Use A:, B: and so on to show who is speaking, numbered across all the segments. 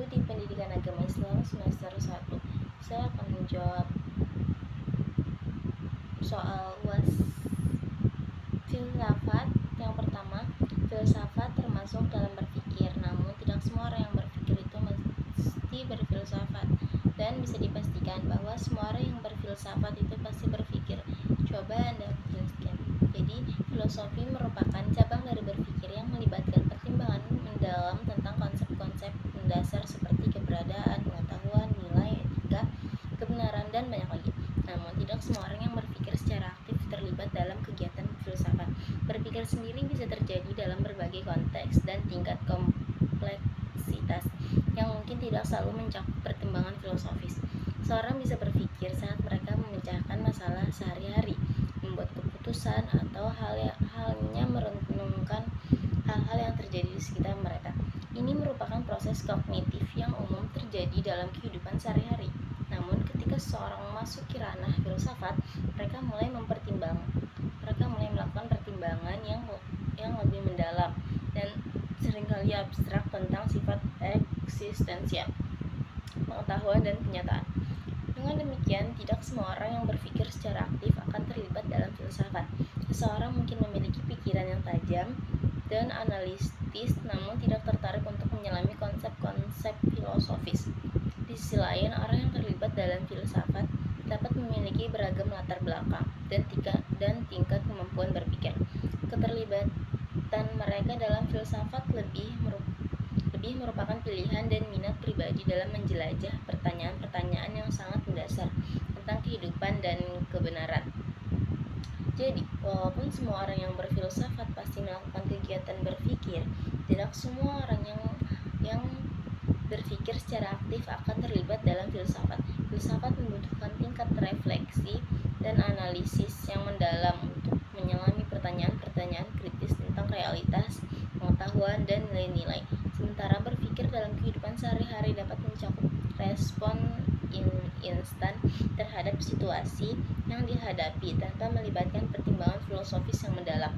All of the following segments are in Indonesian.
A: di Pendidikan Agama Islam semester 1. Saya akan menjawab soal UAS filsafat. Yang pertama, filsafat termasuk dalam berpikir, namun tidak semua orang yang berpikir itu mesti berfilsafat. Dan bisa dipastikan bahwa semua orang yang berfilsafat itu pasti berpikir. Coba Anda jelaskan. Jadi, filosofi merupakan cabang dari berpikir yang melibatkan pertimbangan mendalam tentang konsep-konsep mendasar seperti keberadaan, pengetahuan, nilai, etika, kebenaran, dan banyak lagi. Namun, tidak semua orang yang berpikir secara aktif terlibat dalam kegiatan filsafat. Berpikir sendiri bisa terjadi dalam berbagai konteks dan tingkat kompleksitas yang mungkin tidak selalu mencakup pertimbangan filosofis. Seorang bisa berpikir saat mereka memecahkan masalah sehari-hari, membuat keputusan, atau halnya merenungkan hal-hal yang terjadi di sekitar mereka. Ini merupakan proses kognitif yang umum terjadi dalam kehidupan sehari-hari. Namun, ketika seseorang memasuki ranah filsafat, mereka mulai melakukan pertimbangan yang lebih mendalam dan seringkali abstrak tentang sifat eksistensial, pengetahuan, dan kenyataan. Dengan demikian, tidak semua orang yang berpikir secara aktif akan terlibat dalam filsafat. Seseorang mungkin memiliki pikiran yang tajam dan analitis, namun tidak tertarik untuk menyelami konsep-konsep filosofis. Di sisi lain, orang yang terlibat dalam filsafat dapat memiliki beragam latar belakang dan tingkat kemampuan berpikir. Keterlibatan mereka dalam filsafat lebih merupakan pilihan dan minat pribadi dalam menjelajah pertanyaan-pertanyaan yang sangat mendasar tentang kehidupan dan kebenaran. Jadi, walaupun semua orang yang berfilsafat pasti melakukan kegiatan berpikir, tidak semua orang yang berpikir secara aktif akan terlibat dalam filsafat. Filsafat membutuhkan tingkat refleksi dan analisis yang mendalam untuk menyelami pertanyaan-pertanyaan kritis tentang realitas, pengetahuan, dan nilai-nilai. Sementara berpikir dalam kehidupan sehari-hari dapat mencakup respon instan terhadap situasi yang dihadapi tanpa melibatkan pertimbangan filosofis yang mendalam.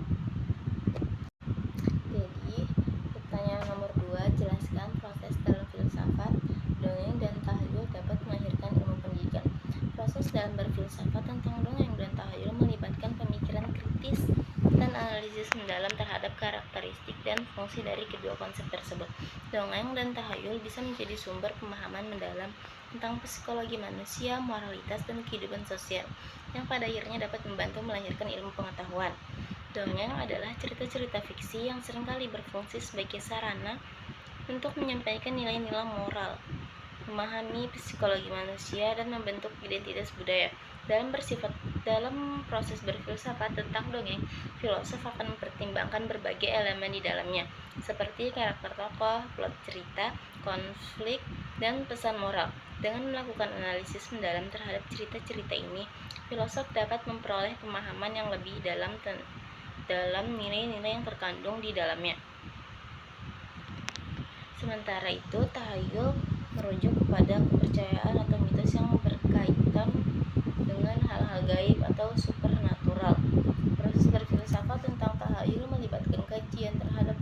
A: Jadi, pertanyaan nomor 2, jelaskan proses dalam filsafat. Dongeng dan tahayyul dapat melahirkan ilmu pendidikan. Proses dalam berfilsafat tentang dongeng dan tahayyul melibatkan pemikiran kritis dan analisis mendalam terhadap karakteristik dan fungsi dari kedua konsep tersebut. Dongeng dan tahayyul bisa menjadi sumber pemahaman mendalam tentang psikologi manusia, moralitas, dan kehidupan sosial, yang pada akhirnya dapat membantu melahirkan ilmu pengetahuan. Dongeng adalah cerita-cerita fiksi yang seringkali berfungsi sebagai sarana untuk menyampaikan nilai-nilai moral, memahami psikologi manusia, dan membentuk identitas budaya. Dalam proses berfilsafat tentang dongeng, filosof akan mempertimbangkan berbagai elemen di dalamnya, seperti karakter tokoh, plot cerita, konflik, dan pesan moral. Dengan melakukan analisis mendalam terhadap cerita-cerita ini, filosof dapat memperoleh pemahaman yang lebih dalam nilai-nilai yang terkandung di dalamnya. Sementara itu, tahayyul merujuk kepada kepercayaan atau mitos yang berkaitan dengan hal-hal gaib atau supernatural. Proses berfilsafat tentang tahayyul melibatkan kajian terhadap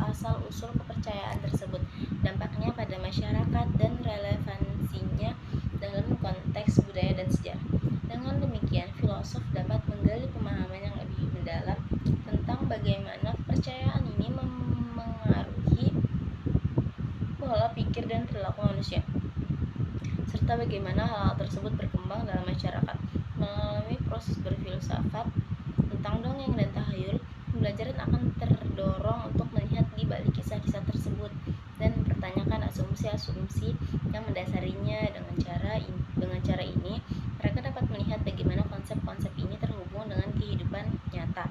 A: asal-usul kepercayaan tersebut, dampaknya pada masyarakat, dan relevansinya dalam konteks budaya dan sejarah. Dengan demikian, filosof dapat menggali pemahaman yang lebih mendalam tentang bagaimana kepercayaan ini memengaruhi pola pikir dan perilaku manusia, serta bagaimana hal-hal tersebut berkembang dalam masyarakat. Melalui proses berfilsafat tentang dongeng dan tahayyul, pembelajaran akan terdorong untuk melihat di balik kisah-kisah tersebut dan mempertanyakan asumsi-asumsi yang mendasarinya. Dengan cara ini, mereka dapat melihat bagaimana konsep-konsep ini terhubung dengan kehidupan nyata,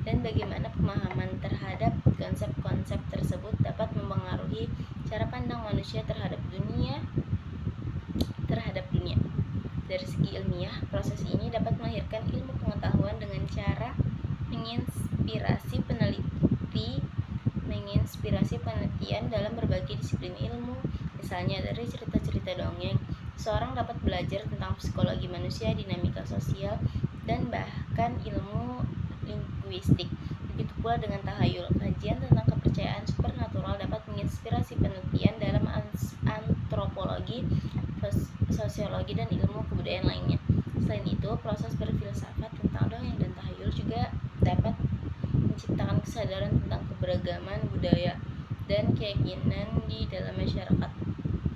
A: dan bagaimana pemahaman terhadap konsep-konsep tersebut dapat mempengaruhi cara pandang manusia terhadap dunia. Dari segi ilmiah, proses ini dapat melahirkan ilmu pengetahuan dengan cara menginspirasi penelitian dalam berbagai disiplin ilmu. Misalnya, dari cerita-cerita dongeng, seorang dapat belajar tentang psikologi manusia, dinamika sosial, dan bahkan ilmu linguistik. Begitu pula dengan tahayul. Kajian tentang kepercayaan supernatural dapat menginspirasi penelitian dalam antropologi, sosiologi, dan ilmu kebudayaan lainnya. Selain itu, proses berfilsafat tentang dongeng dan tahayul juga dapat menciptakan kesadaran tentang keberagaman budaya dan keyakinan di dalam masyarakat.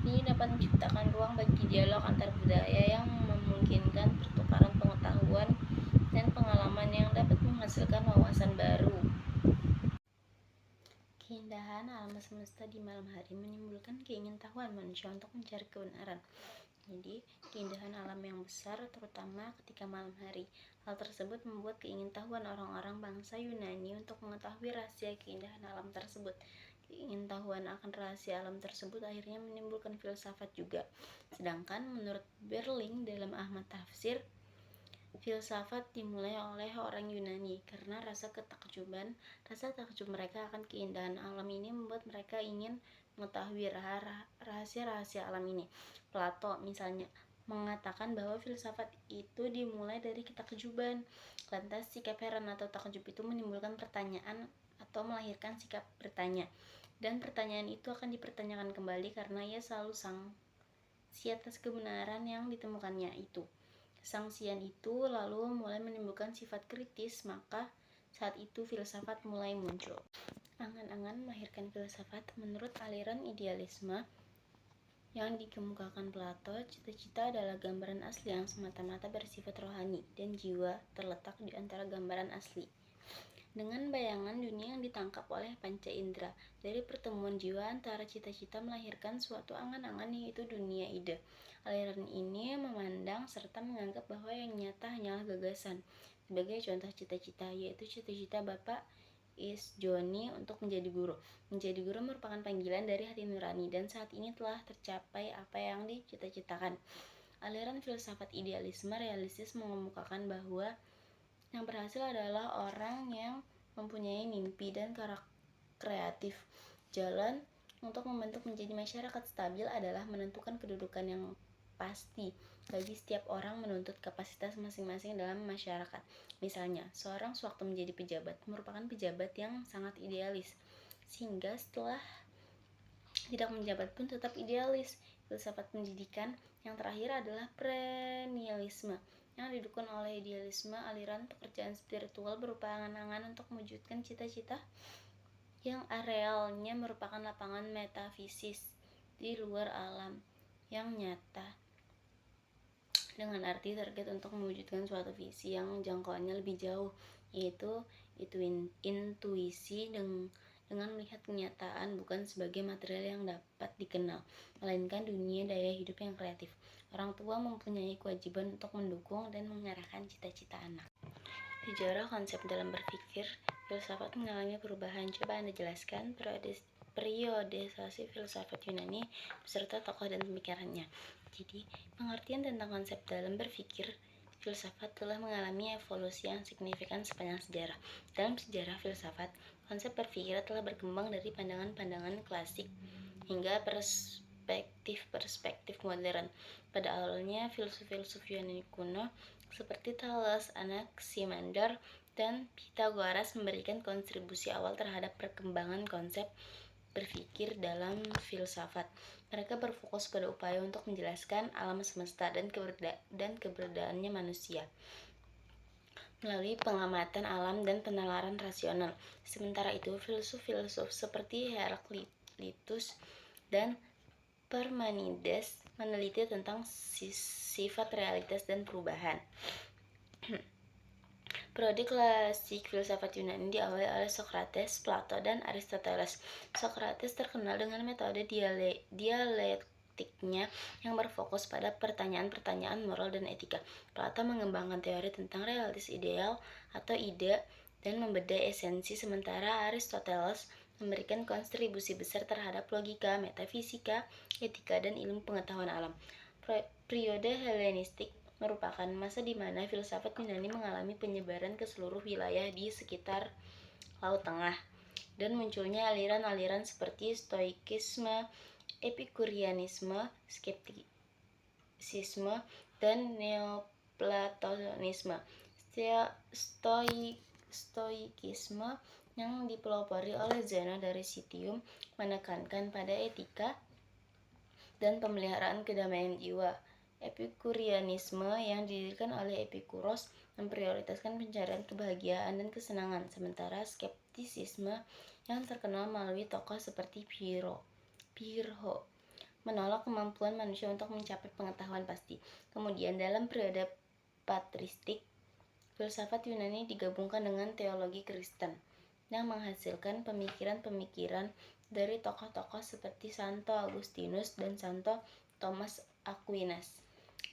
A: Ini dapat menciptakan ruang bagi dialog antar budaya yang memungkinkan pertukaran pengetahuan dan pengalaman yang dapat menghasilkan wawasan baru. Keindahan alam semesta di malam hari menimbulkan keingintahuan manusia untuk mencari kebenaran. Jadi, keindahan alam yang besar terutama ketika malam hari. Hal tersebut membuat keingintahuan orang-orang bangsa Yunani untuk mengetahui rahasia keindahan alam tersebut. Keingintahuan akan rahasia alam tersebut akhirnya menimbulkan filsafat juga. Sedangkan menurut Berling dalam Ahmad Tafsir, filsafat dimulai oleh orang Yunani karena rasa takjub mereka akan keindahan alam ini membuat mereka ingin mengetahui rahasia-rahasia alam ini. Plato misalnya mengatakan bahwa filsafat itu dimulai dari ketakjuban. Lantas sikap heran atau takjub itu menimbulkan pertanyaan atau melahirkan sikap bertanya. Dan pertanyaan itu akan dipertanyakan kembali karena ia selalu sangsi atas kebenaran yang ditemukannya itu. Sangsian itu lalu mulai menimbulkan sifat kritis, maka saat itu filsafat mulai muncul. Angan-angan melahirkan filsafat menurut aliran idealisme yang dikemukakan Plato. Cita-cita adalah gambaran asli yang semata-mata bersifat rohani, dan jiwa terletak di antara gambaran asli dengan bayangan dunia yang ditangkap oleh panca indera. Dari pertemuan jiwa antara cita-cita melahirkan suatu angan-angan, yaitu dunia ide. Aliran ini memandang serta menganggap bahwa yang nyata hanyalah gagasan. Sebagai contoh cita-cita, yaitu cita-cita Bapak Joni untuk menjadi guru. Menjadi guru merupakan panggilan dari hati nurani, dan saat ini telah tercapai apa yang dicita-citakan. Aliran filsafat idealisme realistis mengemukakan bahwa yang berhasil adalah orang yang mempunyai mimpi dan kreatif. Jalan untuk membentuk menjadi masyarakat stabil adalah menentukan kedudukan yang pasti bagi setiap orang menuntut kapasitas masing-masing dalam masyarakat. Misalnya, seorang sewaktu menjadi pejabat merupakan pejabat yang sangat idealis, sehingga setelah tidak menjabat pun tetap idealis. Filsafat pendidikan yang terakhir adalah premialisme yang didukung oleh idealisme. Aliran pekerjaan spiritual berupa angan-angan untuk mewujudkan cita-cita yang arealnya merupakan lapangan metafisis di luar alam yang nyata, dengan arti target untuk mewujudkan suatu visi yang jangkauannya lebih jauh, yaitu intuisi dengan melihat kenyataan bukan sebagai material yang dapat dikenal, melainkan dunia daya hidup yang kreatif. Orang tua mempunyai kewajiban untuk mendukung dan mengarahkan cita-cita anak. Sejarah konsep dalam berpikir filsafat mengalami perubahan. Coba Anda jelaskan periodisasi filsafat Yunani beserta tokoh dan pemikirannya. Jadi, pengertian tentang konsep dalam berpikir filsafat telah mengalami evolusi yang signifikan sepanjang sejarah. Dalam sejarah filsafat, konsep berpikir telah berkembang dari pandangan-pandangan klasik hingga perspektif modern. Pada awalnya, filsuf-filsuf Yunani kuno seperti Thales, Anaximander, dan Pythagoras memberikan kontribusi awal terhadap perkembangan konsep berpikir dalam filsafat. Mereka berfokus pada upaya untuk menjelaskan alam semesta dan keberadaannya manusia melalui pengamatan alam dan penalaran rasional. Sementara itu, filsuf-filsuf seperti Heraklitus dan Parmenides meneliti tentang sifat realitas dan perubahan. Periode klasik filsafat Yunani diawali oleh Socrates, Plato, dan Aristoteles. Socrates terkenal dengan metode dialektiknya yang berfokus pada pertanyaan-pertanyaan moral dan etika. Plato mengembangkan teori tentang realitas ideal atau ide dan membedah esensi, sementara Aristoteles memberikan kontribusi besar terhadap logika, metafisika, etika, dan ilmu pengetahuan alam. Periode Helenistik merupakan masa di mana filsafat Yunani mengalami penyebaran ke seluruh wilayah di sekitar Laut Tengah, dan munculnya aliran-aliran seperti Stoikisme, Epikurianisme, Skeptisisme, dan Neoplatonisme. Stoikisme yang dipelopori oleh Zeno dari Citium menekankan pada etika dan pemeliharaan kedamaian jiwa. Epikurianisme yang didirikan oleh Epikuros memprioritaskan pencarian kebahagiaan dan kesenangan, sementara skeptisisme yang terkenal melalui tokoh seperti Pyrrho menolak kemampuan manusia untuk mencapai pengetahuan pasti. Kemudian dalam periode patristik, filsafat Yunani digabungkan dengan teologi Kristen yang menghasilkan pemikiran-pemikiran dari tokoh-tokoh seperti Santo Agustinus dan Santo Thomas Aquinas.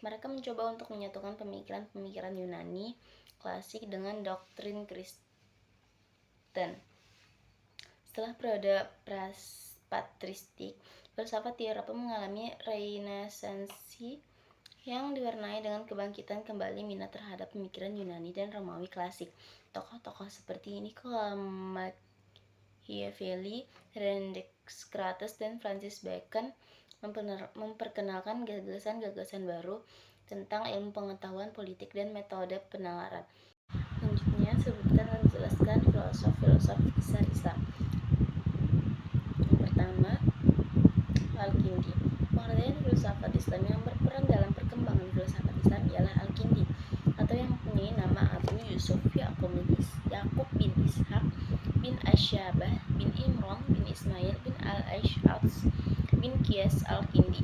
A: Mereka mencoba untuk menyatukan pemikiran-pemikiran Yunani klasik dengan doktrin Kristen. Setelah periode patristik, filsafat di Eropa mengalami renesansi yang diwarnai dengan kebangkitan kembali minat terhadap pemikiran Yunani dan Romawi klasik. Tokoh-tokoh seperti Niccolo Machiavelli, René Descartes, dan Francis Bacon memperkenalkan gagasan-gagasan baru tentang ilmu pengetahuan politik dan metode penalaran. Selanjutnya, sebutkan dan jelaskan filosof-filosof besar Islam. Yang pertama, Al-Kindi. Pengertian filsafat Islam yang berperan dalam perkembangan filsafat Islam ialah Al-Kindi, atau yang mempunyai nama Abu Yusuf Yaqub bin Ishaq bin Asyabah bin Imran bin Ismail bin Al-Ash'ats bin Qiyas Al-Kindi.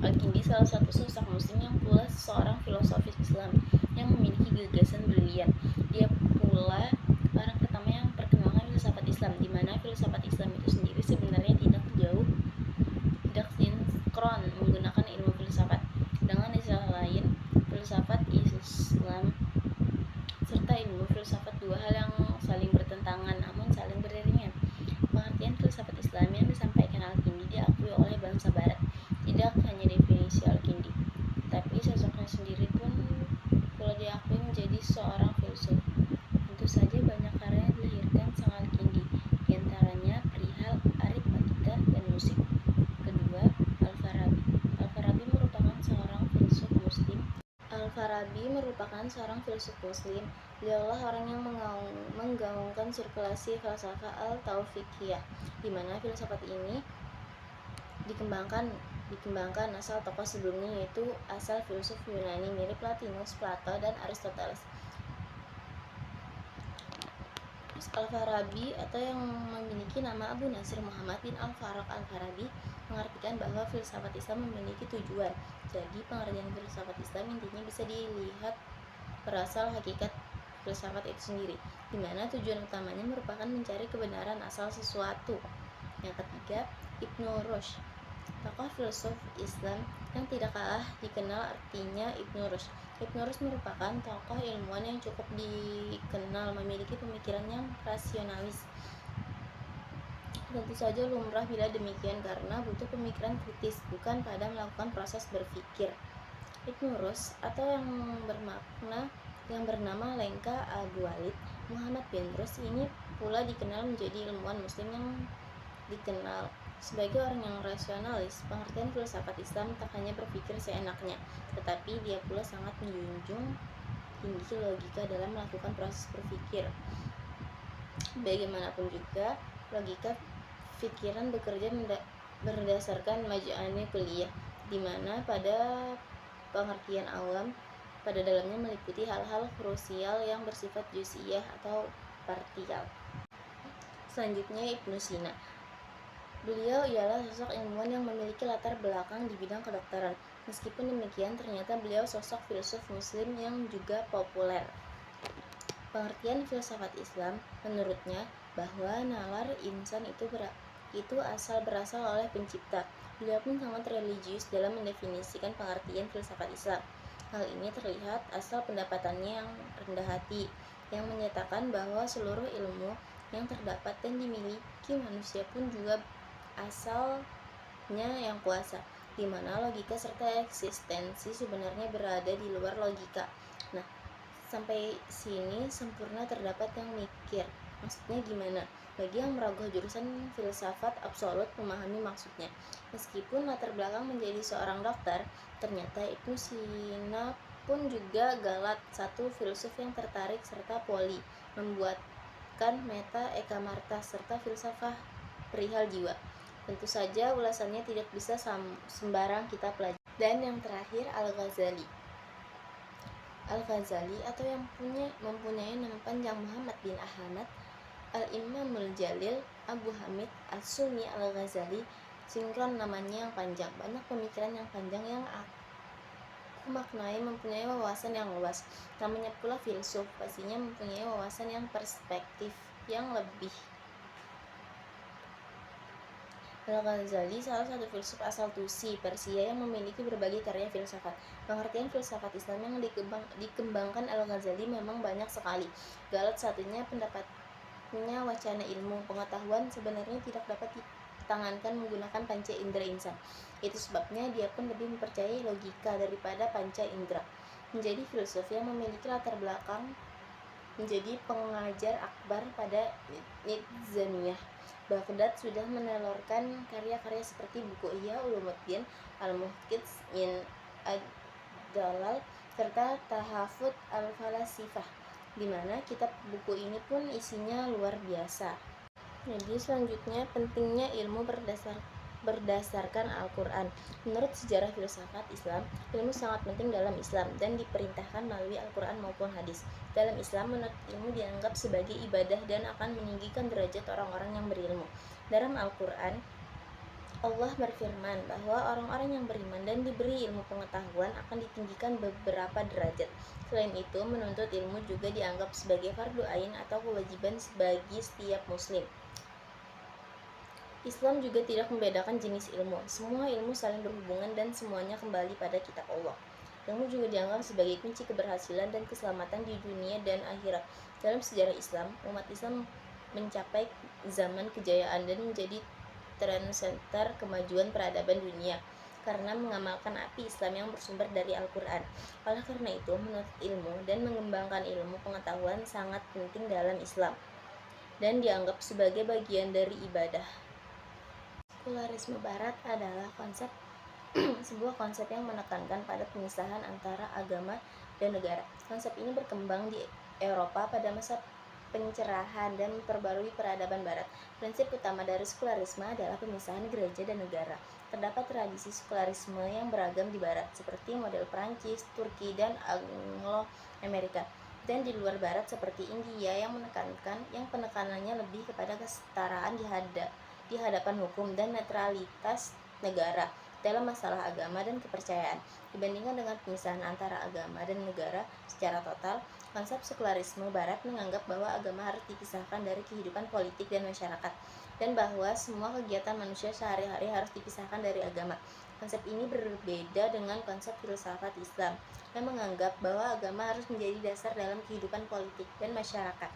A: Al-Kindi salah satu sosok muslim yang pula seorang filosofis Islam yang memiliki gagasan brilian. Dia pula orang pertama yang memperkenalkan filsafat Islam, di mana filsafat Islam itu sendiri sebenarnya tidak sinkron menggunakan ilmu filsafat. Dengan istilah lain, filsafat Islam serta ilmu filsafat dua hal yang saling bertentangan namun saling beriringan. Pengertian filsafat Islam yang disampaikan Al-Kindi diakui oleh bangsa Barat. Tidak hanya definisi Al-Kindi, tapi sosoknya sendiri pun pula diakui menjadi seorang filsuf. Tentu saja banyak karya yang dilahirkan sang Al-Kindi, diantaranya perihal aritmatika dan musik. Kedua, Al-Farabi. Al-Farabi merupakan seorang filsuf muslim. Dialah orang yang menggaungkan sirkulasi falsafah al-taufikiyah, di mana filsafat ini dikembangkan asal tokoh sebelumnya, yaitu asal filsuf Yunani mirip Plotinus, Plato, dan Aristoteles. Al-Farabi atau yang memiliki nama Abu Nasir Muhammad bin Al-Faraq Al-Farabi mengartikan bahwa filsafat Islam memiliki tujuan. Jadi pengertian filsafat Islam intinya bisa dilihat berasal hakikat filsafat itu sendiri, di mana tujuan utamanya merupakan mencari kebenaran asal sesuatu. Yang ketiga, Ibnu Rushd, tokoh filsuf Islam yang tidak kalah dikenal artinya Ibnu Rushd. Ibnu Rushd merupakan tokoh ilmuwan yang cukup dikenal memiliki pemikiran yang rasionalis. Tentu saja lumrah bila demikian karena butuh pemikiran kritis, bukan pada melakukan proses berpikir. Ibnu Rushd atau yang bernama lengkap Abu Walid Muhammad bin Rushd ini pula dikenal menjadi ilmuwan muslim yang dikenal sebagai orang yang rasionalis. Pengertian filsafat Islam tak hanya berpikir seenaknya, tetapi dia pula sangat menjunjung tinggi logika dalam melakukan proses berpikir. Bagaimanapun juga, logika pikiran bekerja berdasarkan maj'ani kulliyah, di mana pada pengertian awam pada dalamnya meliputi hal-hal krusial yang bersifat juz'iyah atau partial. Selanjutnya, Ibnu Sina. Beliau ialah sosok ilmuwan yang memiliki latar belakang di bidang kedokteran. Meskipun demikian, ternyata beliau sosok filsuf muslim yang juga populer. Pengertian filsafat Islam menurutnya bahwa nalar insan itu berasal oleh pencipta. Beliau pun sangat religius dalam mendefinisikan pengertian filsafat Islam. Hal ini terlihat asal pendapatannya yang rendah hati, yang menyatakan bahwa seluruh ilmu yang terdapat dan dimiliki manusia pun juga asalnya yang kuasa, di mana logika serta eksistensi sebenarnya berada di luar logika. Nah, sampai sini sempurna terdapat yang mikir. Maksudnya gimana? Bagi yang meragukan jurusan filsafat absolut memahami maksudnya. Meskipun latar belakang menjadi seorang dokter, ternyata Ibnu Sina pun juga Galat, satu filsuf yang tertarik serta poli, membuatkan Meta Eka Marta serta filsafah perihal jiwa. Tentu saja ulasannya tidak bisa sembarang kita pelajari. Dan yang terakhir Al-Ghazali. Al-Ghazali atau yang mempunyai nama panjang Muhammad bin Ahmad Al-Imamul Jalil Abu Hamid As-Sunni Al-Ghazali, sinkron namanya yang panjang. Banyak pemikiran yang panjang yang aku maknai mempunyai wawasan yang luas. Namanya pula filsuf, pastinya mempunyai wawasan yang perspektif yang lebih. Al-Ghazali salah satu filsuf asal Tusi, Persia yang memiliki berbagai karya filsafat. Pengertian filsafat Islam yang dikembangkan Al-Ghazali memang banyak sekali. Galat satunya pendapatnya wacana ilmu pengetahuan sebenarnya tidak dapat ditangankan menggunakan panca indera insan. Itu sebabnya dia pun lebih mempercayai logika daripada panca indera. Menjadi filsuf yang memiliki latar belakang menjadi pengajar akbar pada Nizamiyah Baghdad, sudah menelurkan karya-karya seperti buku Ihya Ulumuddin, Al-Muhkits min Ad-Dalal, serta Tahafut Al-Falasifah, di mana kitab buku ini pun isinya luar biasa. Jadi selanjutnya pentingnya ilmu berdasarkan Al-Quran. Menurut sejarah filsafat Islam, ilmu sangat penting dalam Islam dan diperintahkan melalui Al-Quran maupun hadis. Dalam Islam, menurut ilmu dianggap sebagai ibadah dan akan meninggikan derajat orang-orang yang berilmu. Dalam Al-Quran, Allah berfirman bahwa orang-orang yang beriman dan diberi ilmu pengetahuan akan ditinggikan beberapa derajat. Selain itu, menuntut ilmu juga dianggap sebagai fardu ain atau kewajiban bagi setiap muslim. Islam juga tidak membedakan jenis ilmu. Semua ilmu saling berhubungan dan semuanya kembali pada kitab Allah. Ilmu juga dianggap sebagai kunci keberhasilan dan keselamatan di dunia dan akhirat. Dalam sejarah Islam, umat Islam mencapai zaman kejayaan dan menjadi trendsetter kemajuan peradaban dunia karena mengamalkan api Islam yang bersumber dari Al-Quran. Oleh karena itu, menuntut ilmu dan mengembangkan ilmu pengetahuan sangat penting dalam Islam dan dianggap sebagai bagian dari ibadah. Sekularisme Barat adalah sebuah konsep yang menekankan pada pemisahan antara agama dan negara. Konsep ini berkembang di Eropa pada masa pencerahan dan memperbarui peradaban Barat. Prinsip utama dari sekularisme adalah pemisahan gereja dan negara. Terdapat tradisi sekularisme yang beragam di Barat, seperti model Prancis, Turki, dan Anglo-Amerika. Dan di luar Barat seperti India yang penekanannya lebih kepada kesetaraan di hadapan hukum dan netralitas negara dalam masalah agama dan kepercayaan. Dibandingkan dengan pemisahan antara agama dan negara secara total, konsep sekularisme Barat menganggap bahwa agama harus dipisahkan dari kehidupan politik dan masyarakat, dan bahwa semua kegiatan manusia sehari-hari harus dipisahkan dari agama. Konsep ini berbeda dengan konsep filsafat Islam yang menganggap bahwa agama harus menjadi dasar dalam kehidupan politik dan masyarakat,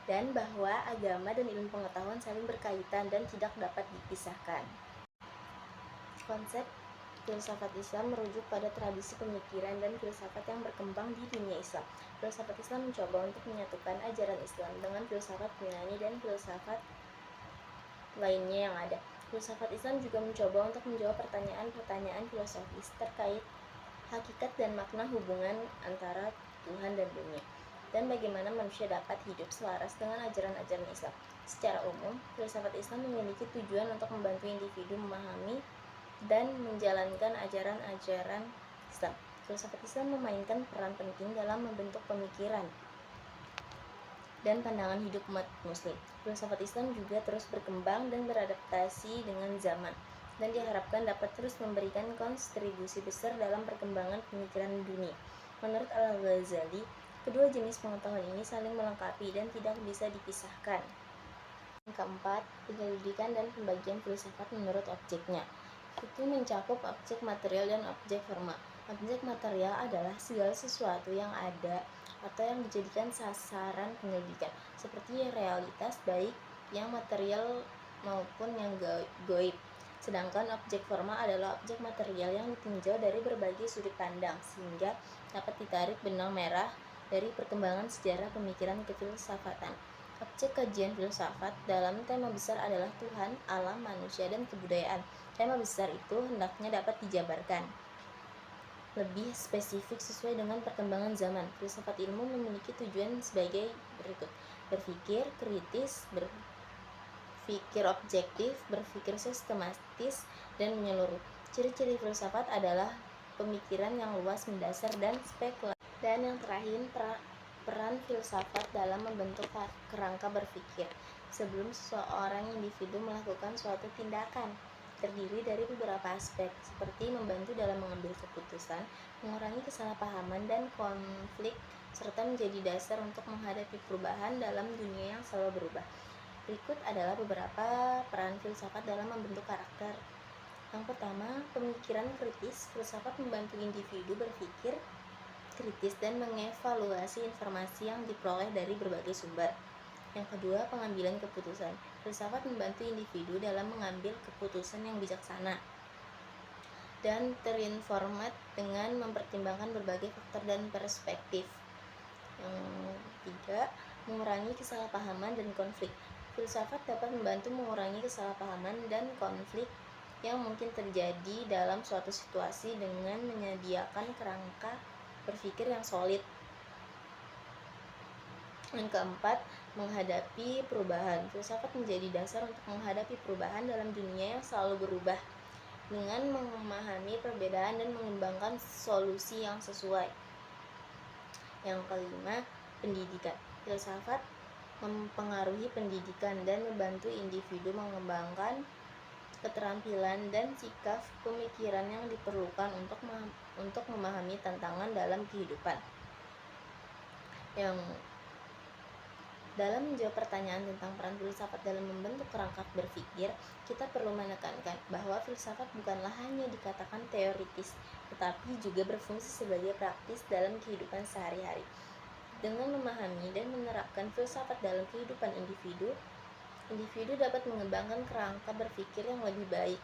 A: dan bahwa agama dan ilmu pengetahuan saling berkaitan dan tidak dapat dipisahkan. Konsep filsafat Islam merujuk pada tradisi pemikiran dan filsafat yang berkembang di dunia Islam. Filsafat Islam mencoba untuk menyatukan ajaran Islam dengan filsafat Yunani dan filsafat lainnya yang ada. Filsafat Islam juga mencoba untuk menjawab pertanyaan-pertanyaan filosofis terkait hakikat dan makna hubungan antara Tuhan dan dunia, dan bagaimana manusia dapat hidup selaras dengan ajaran-ajaran Islam. Secara umum, filsafat Islam memiliki tujuan untuk membantu individu memahami dan menjalankan ajaran-ajaran Islam. Filsafat Islam memainkan peran penting dalam membentuk pemikiran dan pandangan hidup umat muslim. Filsafat Islam juga terus berkembang dan beradaptasi dengan zaman, dan diharapkan dapat terus memberikan kontribusi besar dalam perkembangan pemikiran dunia. Menurut Al-Ghazali, kedua jenis pengetahuan ini saling melengkapi dan tidak bisa dipisahkan. Yang keempat, penyelidikan dan pembagian filsafat menurut objeknya. Itu mencakup objek material dan objek formal. Objek material adalah segala sesuatu yang ada atau yang dijadikan sasaran penyelidikan, seperti realitas baik yang material maupun yang gaib. Sedangkan objek formal adalah objek material yang ditinjau dari berbagai sudut pandang, sehingga dapat ditarik benang merah dari perkembangan sejarah pemikiran kefilsafatan. Objek kajian filsafat dalam tema besar adalah Tuhan, alam, manusia, dan kebudayaan. Tema besar itu hendaknya dapat dijabarkan lebih spesifik sesuai dengan perkembangan zaman. Filsafat ilmu memiliki tujuan sebagai berikut: berpikir kritis, berpikir objektif, berpikir sistematis, dan menyeluruh. Ciri-ciri filsafat adalah pemikiran yang luas, mendasar, dan spekulatif. Dan yang terakhir, peran filsafat dalam membentuk kerangka berpikir. Sebelum seseorang individu melakukan suatu tindakan, terdiri dari beberapa aspek, seperti membantu dalam mengambil keputusan, mengurangi kesalahpahaman dan konflik, serta menjadi dasar untuk menghadapi perubahan dalam dunia yang selalu berubah. Berikut adalah beberapa peran filsafat dalam membentuk karakter. Yang pertama, pemikiran kritis. Filsafat membantu individu berpikir kritis dan mengevaluasi informasi yang diperoleh dari berbagai sumber. Yang kedua, pengambilan keputusan. Filsafat membantu individu dalam mengambil keputusan yang bijaksana dan terinformat dengan mempertimbangkan berbagai faktor dan perspektif. Yang ketiga, mengurangi kesalahpahaman dan konflik. Filsafat dapat membantu mengurangi kesalahpahaman dan konflik yang mungkin terjadi dalam suatu situasi dengan menyediakan kerangka berpikir yang solid. Yang keempat, menghadapi perubahan. Filsafat menjadi dasar untuk menghadapi perubahan dalam dunia yang selalu berubah dengan memahami perbedaan dan mengembangkan solusi yang sesuai. Yang kelima, pendidikan. Filsafat mempengaruhi pendidikan dan membantu individu mengembangkan keterampilan dan sikap pemikiran yang diperlukan untuk memahami tantangan dalam kehidupan. Yang dalam menjawab pertanyaan tentang peran filsafat dalam membentuk kerangka berpikir, kita perlu menekankan bahwa filsafat bukanlah hanya dikatakan teoritis, tetapi juga berfungsi sebagai praktis dalam kehidupan sehari-hari. Dengan memahami dan menerapkan filsafat dalam kehidupan individu dapat mengembangkan kerangka berpikir yang lebih baik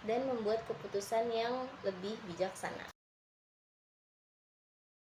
A: dan membuat keputusan yang lebih bijaksana.